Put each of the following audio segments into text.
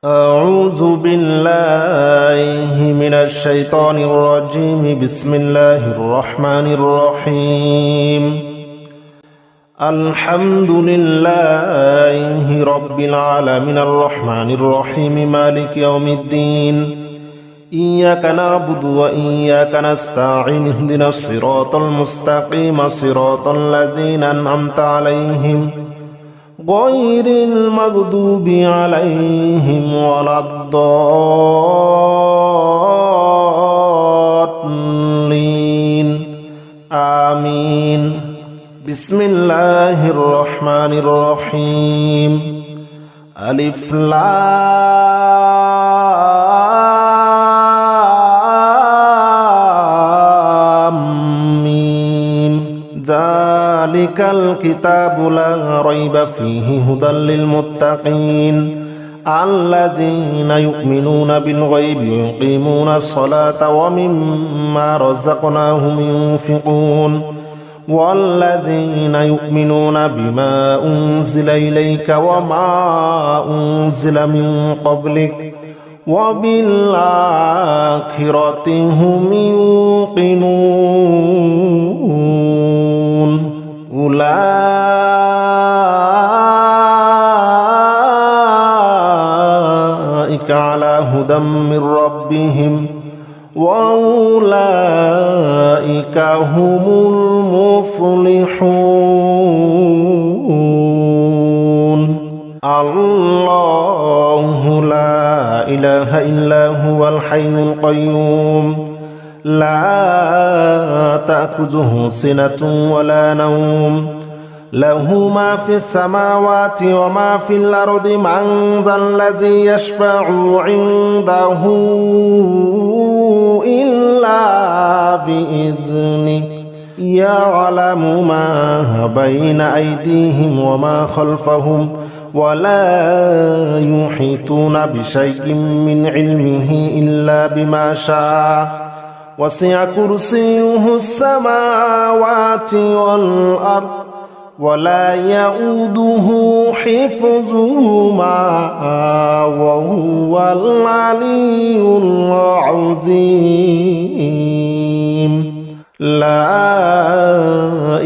أعوذ بالله من الشيطان الرجيم. بسم الله الرحمن الرحيم. الحمد لله رب العالمين الرحمن الرحيم مالك يوم الدين. إياك نعبد وإياك نستعين. اهدنا الصراط المستقيم صراط الذين أنعمت عليهم غير المغضوب عليهم ولا الضالين آمين. بسم الله الرحمن الرحيم. ألف لام ميم. ذلك الكتاب لا ريب فيه هدى للمتقين الذين يؤمنون بالغيب ويقيمون الصلاة ومما رزقناهم ينفقون والذين يؤمنون بما أنزل إليك وما أنزل من قبلك وبالآخرة هم يوقنون. أولئك على هدى من ربهم وأولئك هم المفلحون. الله لا إله إلا هو الحي القيوم لا تأخذه سنة ولا نوم له ما في السماوات وما في الأرض. من ذا الذي يشفع عنده إلا بإذنه يعلم ما بين أيديهم وما خلفهم ولا يحيطون بشيء من علمه إلا بما شاء. وسع كرسيه السماوات والأرض ولا يؤوده حفظهما وهو العلي العظيم. لا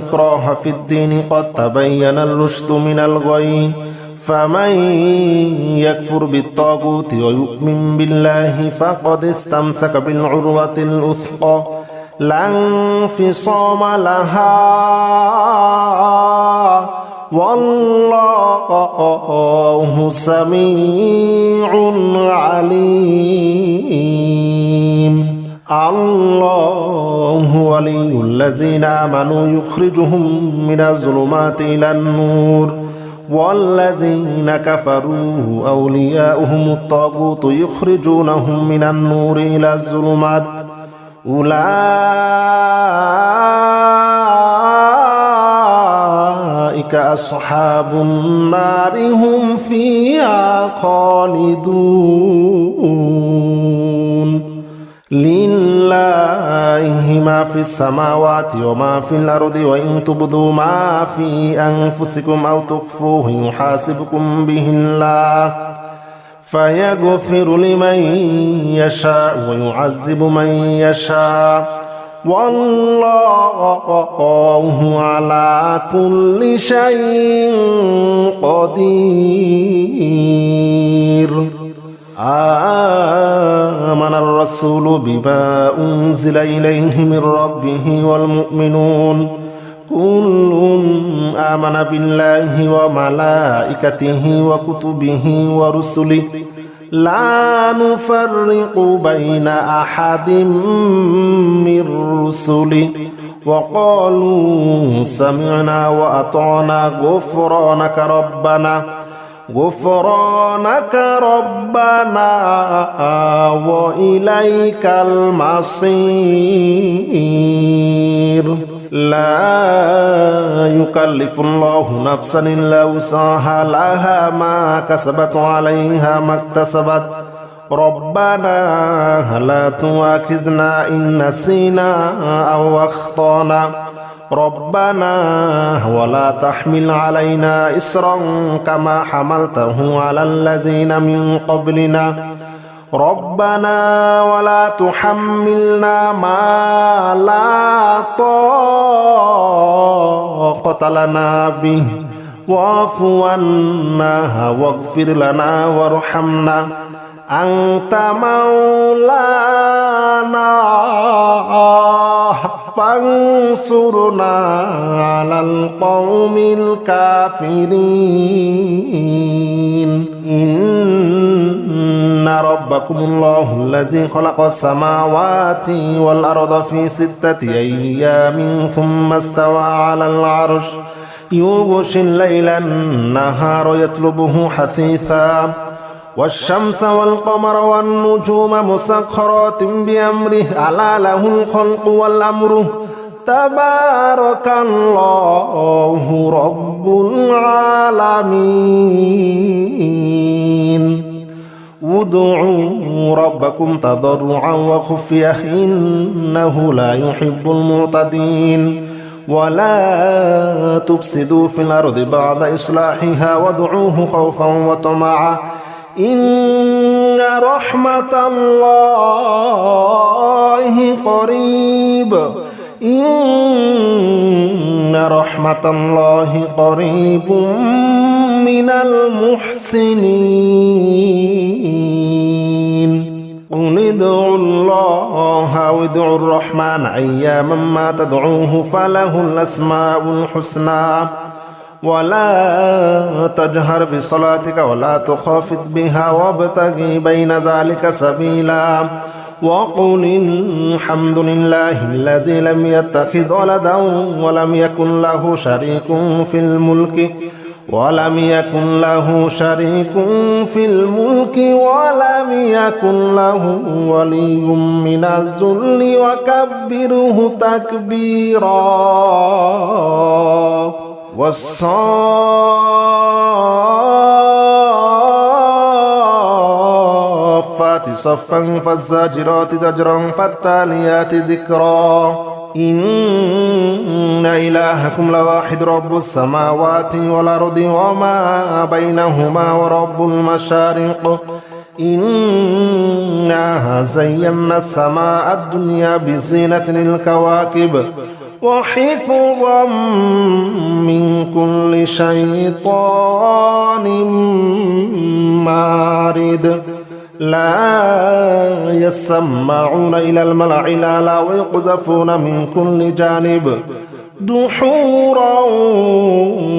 إكراه في الدين قد تبين الرشد من الغي. فمن يكفر بالطاغوت ويؤمن بالله فقد استمسك بالعروة الوثقى لا انفصام لها والله سميع عليم. الله ولي الذين آمنوا يخرجهم من الظلمات إلى النور والذين كفروا أولياؤهم الطاغوت يخرجونهم من النور إلى الظلمات أولئك أصحاب النار هم فيها خالدون. لله ما في السماوات وما في الأرض وإن تبدوا ما في أنفسكم أو تخفوه يحاسبكم به الله فيغفر لمن يشاء ويعذب من يشاء والله على كل شيء قدير. آمن الرسول بما أنزل إليه من ربه والمؤمنون كل آمن بالله وملائكته وكتبه ورسله لا نفرق بين أحد من رسله وقالوا سمعنا وأطعنا غفرانك ربنا وإليك المصير. لا يكلف الله نفسا إلا وسعها لها ما كسبت عليها ما اكتسبت. ربنا لا تؤاخذنا إن نسينا أو أخطأنا ربنا ولا تحمل علينا إصرا كما حملته على الذين من قبلنا ربنا ولا تحملنا ما لا طاقة لنا به واعف عنا واغفر لنا وارحمنا أنت مولانا فانصرنا على القوم الكافرين إن ربكم الله الذي خلق السماوات والأرض في 6 أيام ثم استوى على العرش يغشي الليل النهار يطلبه حثيثا والشمس والقمر والنجوم مسخرات بأمره ألا له الخلق والأمر تبارك الله رب العالمين ادعوا ربكم تضرعا وخفية إنه لا يحب المعتدين ولا تفسدوا في الأرض بعد إصلاحها وادعوه خوفا وطمعا إن رحمة الله قريب إن رحمة الله قريب من المحسنين قل ادعوا الله أو ادعوا الرحمن أياما ما تدعوه فله الأسماء الحسنى ولا تجهر بصلاتك ولا تخافت بها وابتغي بين ذلك سبيلا وقل الحمد لله الذي لم يتخذ ولدا ولم يكن له شريك في الملك ولم يكن له ولي من الذل وكبره تكبيرا والصافات صفا فالزاجرات زجرا فالتاليات ذكرا إن إلهكم لواحد رب السماوات والأرض وما بينهما ورب المشارق إنا زينا السماء الدنيا بزينة الكواكب وحفظا من كل شيطان مارد لا يسمعون إلى الملأ الأعلى ويقذفون من كل جانب دحورا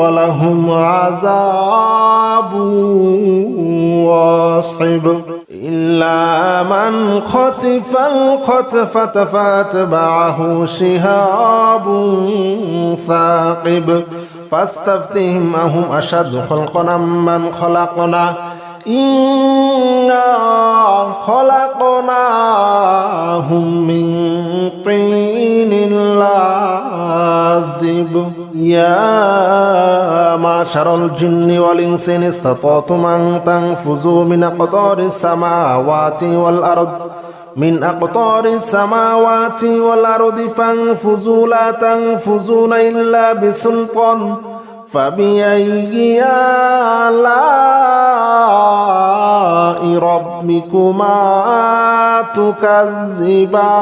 ولهم عذاب واصب إلا من خطف الخطفة فاتبعه شهاب ثاقب فاستفتهم أهم أشد خلقا من خلقنا إنا خلقناهم من طين لازب يا معشر الجن والإنس إن استطعتم أن تنفذوا من أقطار السماوات والأرض فانفذوا لا تنفذون إلا بسلطان فبأي آلاء ربكما تكذبان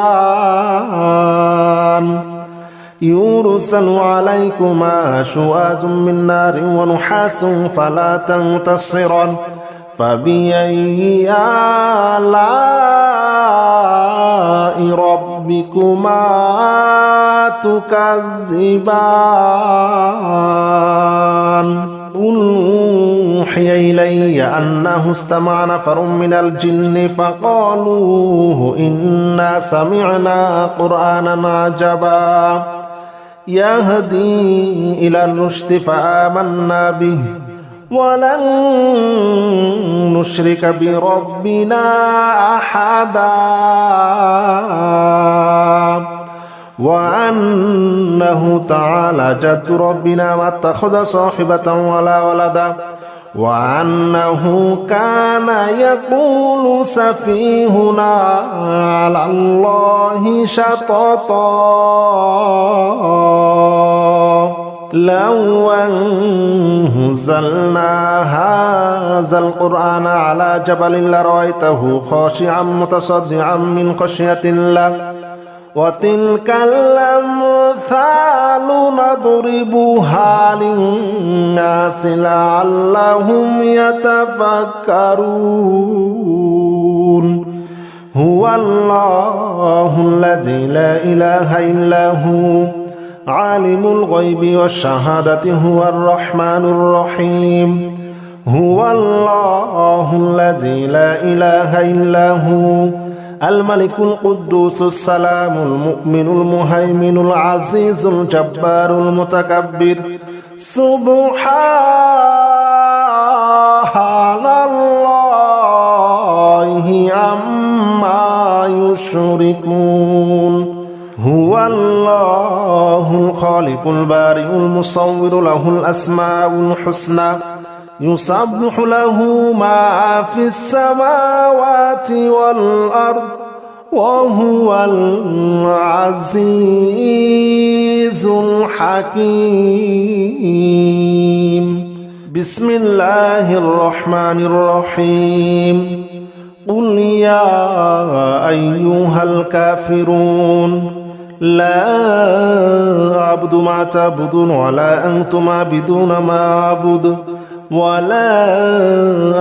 يرسل عليكما شواظ من نار ونحاس فلا تنتصران فبأي آلاء ربكما تكذبان قل أوحي إلي أنه استمع نفر من الجن فقالوا إنا سمعنا قرآنا عجبا يهدي إلى الرشد فآمنا به ولن نشرك بربنا أحدا وأنه تعالى جد ربنا ما اتخذ صاحبة ولا ولدا وأنه كان يقول سفيهنا على الله شططا لو أنزلنا هذا القرآن على جبل لرأيته خاشعا متصدعا من خشية الله وتلك الأمثال نضربها للناس لعلهم يتفكرون هو الله الذي لا إله إلا هو عالم الغيب والشهادة هو الرحمن الرحيم هو الله الذي لا إله إلا هو الملك القدوس السلام المؤمن المهيمن العزيز الجبار المتكبر سبحان الله عما يشركون هو الله الخالق البارئ المصور له الأسماء الحسنى يسبح له ما في السماوات والأرض وهو العزيز الحكيم بسم الله الرحمن الرحيم قل يا أيها الكافرون لا أعبد ما تعبدون ولا أنتم عابدون ما أعبد ولا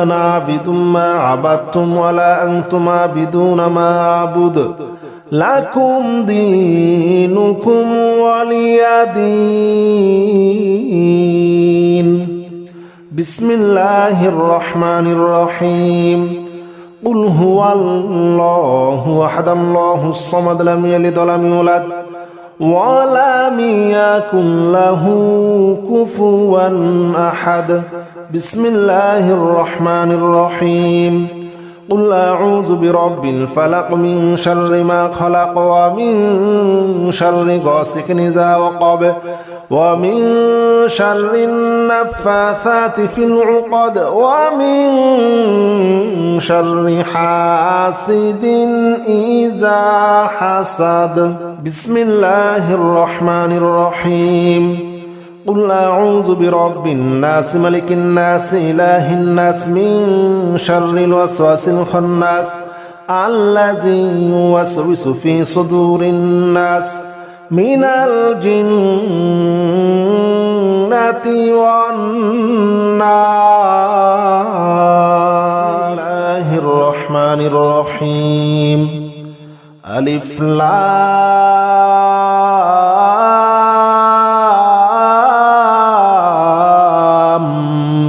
أنا عابد ما عبدتم ولا أنتم عابدون ما أعبد لكم دينكم ولي دين بسم الله الرحمن الرحيم قل هو الله أحد الله الصمد لم يلد ولم يولد ولم يكن له كفوا أحد بسم الله الرحمن الرحيم قل أعوذ برب الفلق من شر ما خلق ومن شر غاسق إذا وقب ومن شر النفاثات في العقد ومن شر حاسد إذا حسد بسم الله الرحمن الرحيم قل أعوذ برب الناس ملك الناس إله الناس من شر الوسواس الخناس الذي يوسوس في صدور الناس من الجنة والناس بسم الله الرحمن الرحيم ألف لام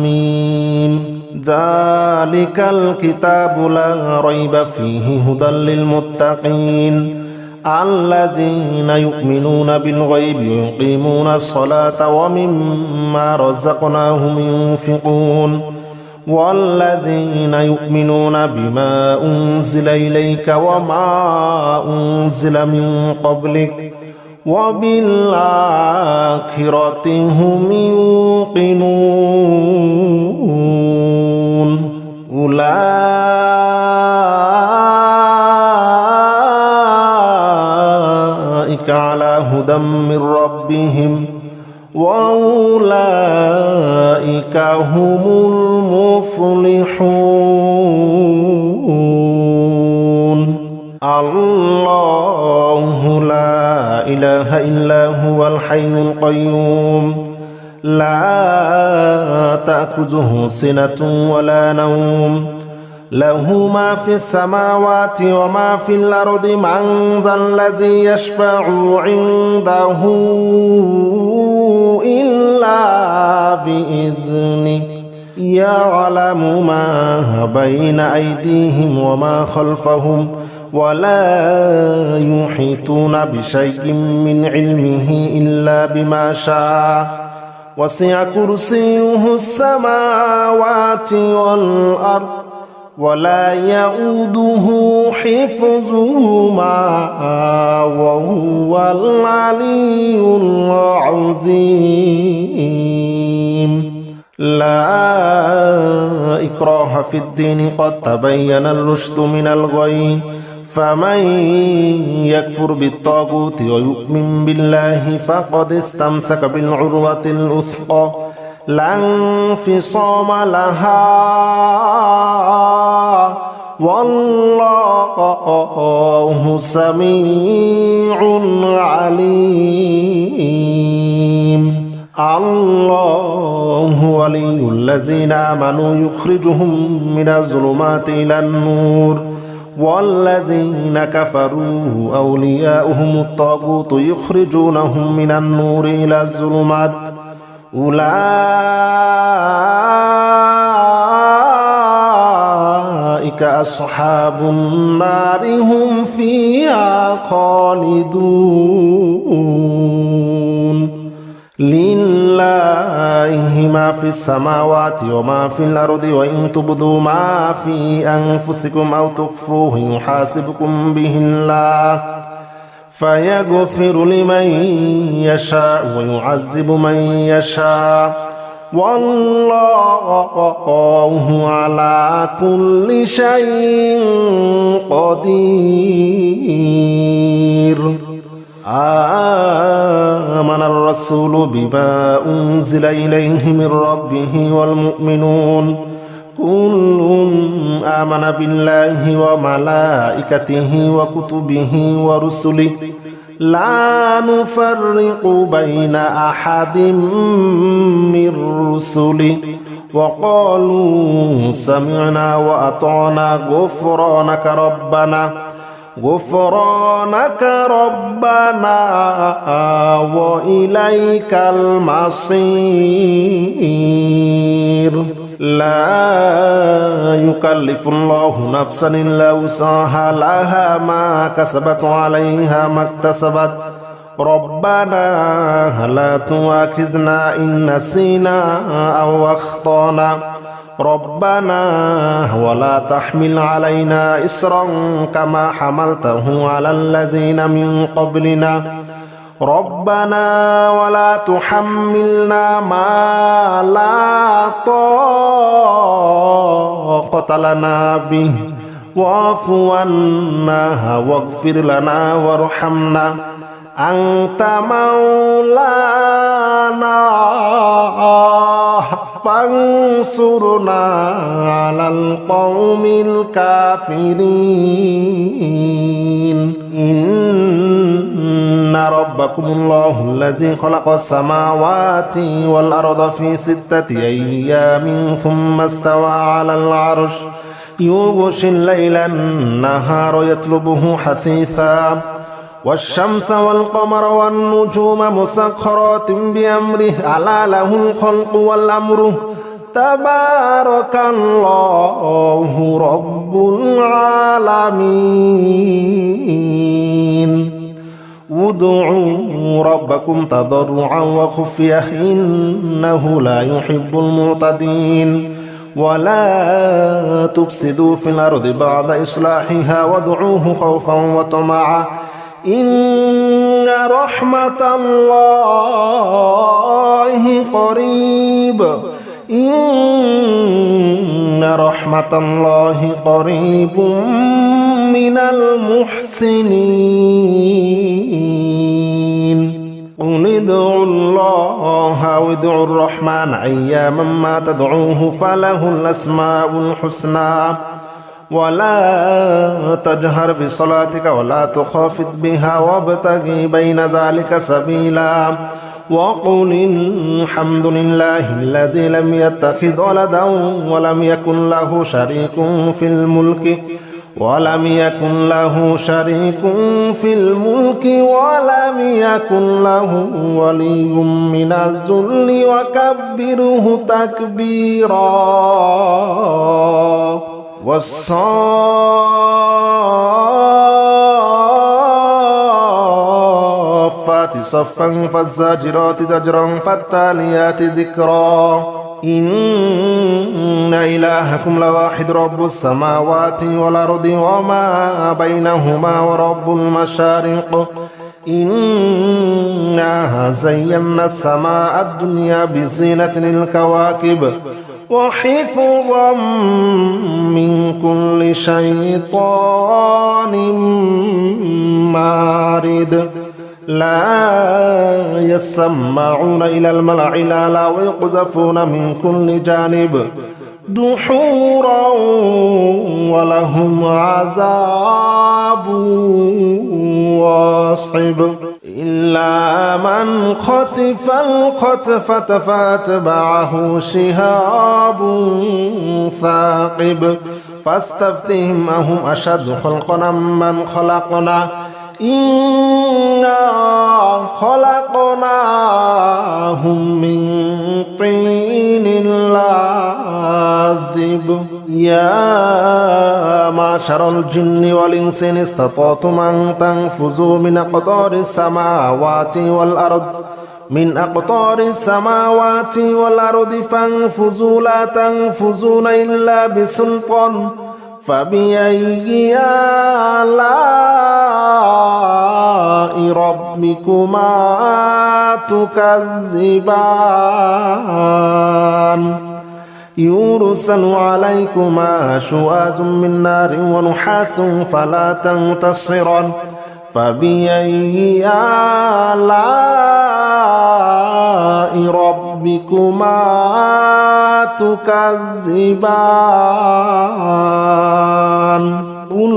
ميم ذلك الكتاب لا ريب فيه هدى للمتقين الذين يؤمنون بالغيب ويقيمون الصلاة ومما رزقناهم ينفقون والذين يؤمنون بما أنزل إليك وما أنزل من قبلك وبالآخرة هم يوقنون أولئك على هدى من ربهم وأولئك هم المفلحون الله لا إله إلا هو الحي القيوم لا تأخذه سنة ولا نوم له ما في السماوات وما في الأرض من ذا الذي يشفع عنده إلا بإذنه يعلم ما بين أيديهم وما خلفهم ولا يحيطون بشيء من علمه إلا بما شاء وسع كرسيه السماوات والأرض ولا يؤوده حفظهما وهو العلي العظيم لا إكراه في الدين قد تبين الرشد من الغي فمن يكفر بالطاغوت ويؤمن بالله فقد استمسك بالعروة الوثقى لا انفصام لها والله سميع عليم الله ولي الذين آمنوا يخرجهم من الظلمات إلى النور والذين كفروا أولياؤهم الطاغوت يخرجونهم من النور إلى الظلمات أولئك أصحاب النار هم فيها خالدون لله ما في السماوات وما في الأرض وإن تبدوا ما في أنفسكم أو تخفوه يحاسبكم به الله فيغفر لمن يشاء ويعذب من يشاء والله على كل شيء قدير آمن الرسول بما أنزل إليه من ربه والمؤمنون كل آمن بالله وملائكته وكتبه ورسله لا نفرق بين أحد من رسله وقالوا سمعنا وأطعنا غفرانك ربنا وإليك المصير لا يكلف الله نفسا إلا وسعها لها ما كسبت عليها ما اكتسبت ربنا لا تؤاخذنا إن نسينا أو أخطأنا ربنا ولا تحمل علينا إصرا كما حملته على الذين من قبلنا ربنا ولا تحملنا ما لا طاقة لنا به واعف عنا واغفر لنا وارحمنا أنت مولانا فانصرنا على القوم الكافرين إن ربكم الله الذي خلق السماوات والأرض في 6 أيام ثم استوى على العرش يغشي الليل النهار يطلبه حثيثا والشمس والقمر والنجوم مسخرات بأمره ألا له الخلق والأمر تبارك الله رب العالمين ادعوا ربكم تضرعا وخفية إنه لا يحب المعتدين ولا تفسدوا في الأرض بعد إصلاحها وادعوه خوفا وطمعا إن رحمة الله قريب من المحسنين قل ادعوا الله أو ادعوا الرحمن أياما ما تدعوه فله الأسماء الحسنى ولا تجهر بصلاتك ولا تخافت بها وابتغ بين ذلك سبيلا وقل الحمد لله الذي لم يتخذ ولدا ولم يكن له شريك في الملك ولم يكن له ولي من الذل وكبره تكبيرا والصافات صفا فالزاجرات زجرا فالتاليات ذكرا إن إلهكم لواحد رب السماوات والأرض وما بينهما ورب المشارق إنا زينا السماء الدنيا بزينة الكواكب وحفظا من كل شيطان مارد لا يسمعون إلى الملأ الأعلى ويقذفون من كل جانب دحورا ولهم عذاب واصب إلا من خطف الخطفة فاتبعه شهاب ثاقب فاستفتهم أهم أشد خلقا من خلقنا إنا خلقناهم من طين لازب يا معشر الجن والإنس إن استطعتم أن تنفذوا من أقطار السماوات والأرض فانفذوا لا تنفذون إلا بسلطان فبأي آلاء ربكما تكذبان يرسل عليكما شواظ من نار ونحاس فلا تنتصران فبأي آلاء ربكما تكذبان قل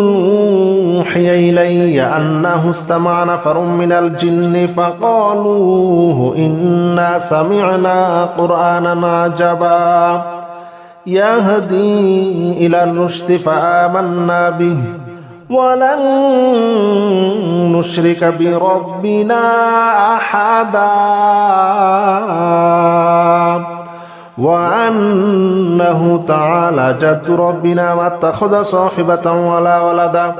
أوحي إلي أنه استمع نفر من الجن فقالوا إنا سمعنا قرآنا عجبا يهدي إلى الرشد فآمنا به ولن نشرك بربنا أحدا وأنه تعالى جد ربنا ما اتخذ صاحبة ولا ولدا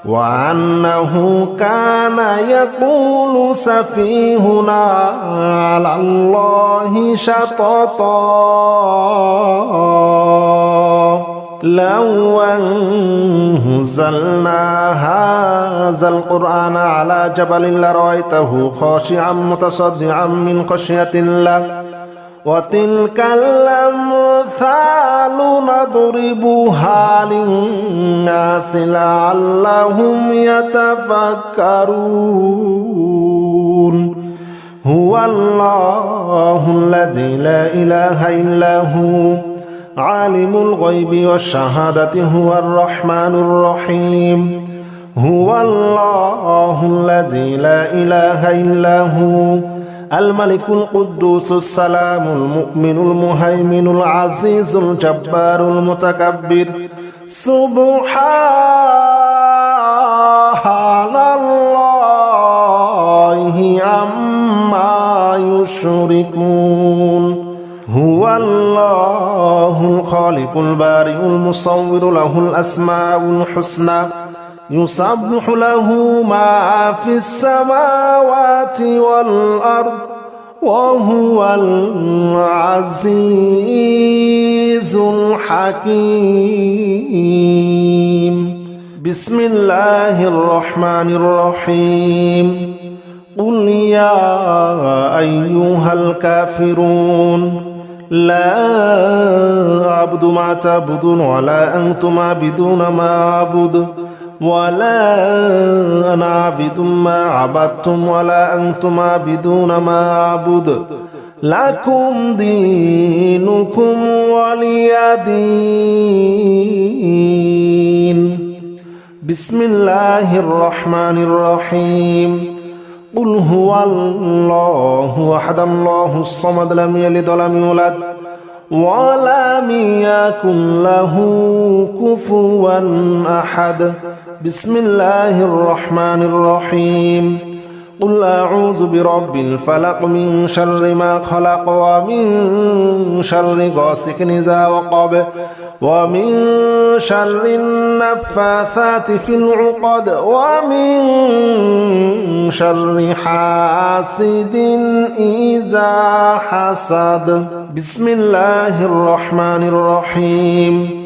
وأنه كان يقول سفيهنا على الله شططا لو أنزلنا هذا القرآن على جبل لرأيته خاشعا متصدعا من خشية الله وتلك الأمثال نضربها للناس لعلهم يتفكرون هو الله الذي لا إله إلا هو عالم الغيب والشهادة هو الرحمن الرحيم هو الله الذي لا إله إلا هو الملك القدوس السلام المؤمن المهيمن العزيز الجبار المتكبر سبحان الله عما يشركون هو الله الخالق البارئ المصور له الأسماء الحسنى يسبح له ما في السماوات والأرض وهو العزيز الحكيم بسم الله الرحمن الرحيم قل يا أيها الكافرون لا أعبد ما تعبدون ولا أنتم عابدون ما أعبد ولا أنا عابد ما عبدتم ولا أنتم عابدون ما أعبد لكم دينكم ولي دين بسم الله الرحمن الرحيم قل هو الله أحد الله الصمد لم يلد ولم يولد ولم يكن له كفوا أحد بسم الله الرحمن الرحيم قل أعوذ برب الفلق من شر ما خلق ومن شر غاسق إذا وقب ومن شر النفاثات في العقد ومن شر حاسد إذا حسد بسم الله الرحمن الرحيم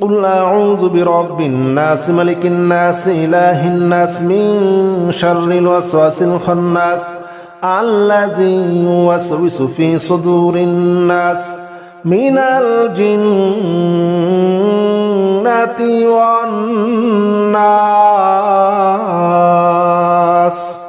قل أعوذ برب الناس ملك الناس إله الناس من شر الوسواس الخناس الذي يوسوس في صدور الناس من الجنة والناس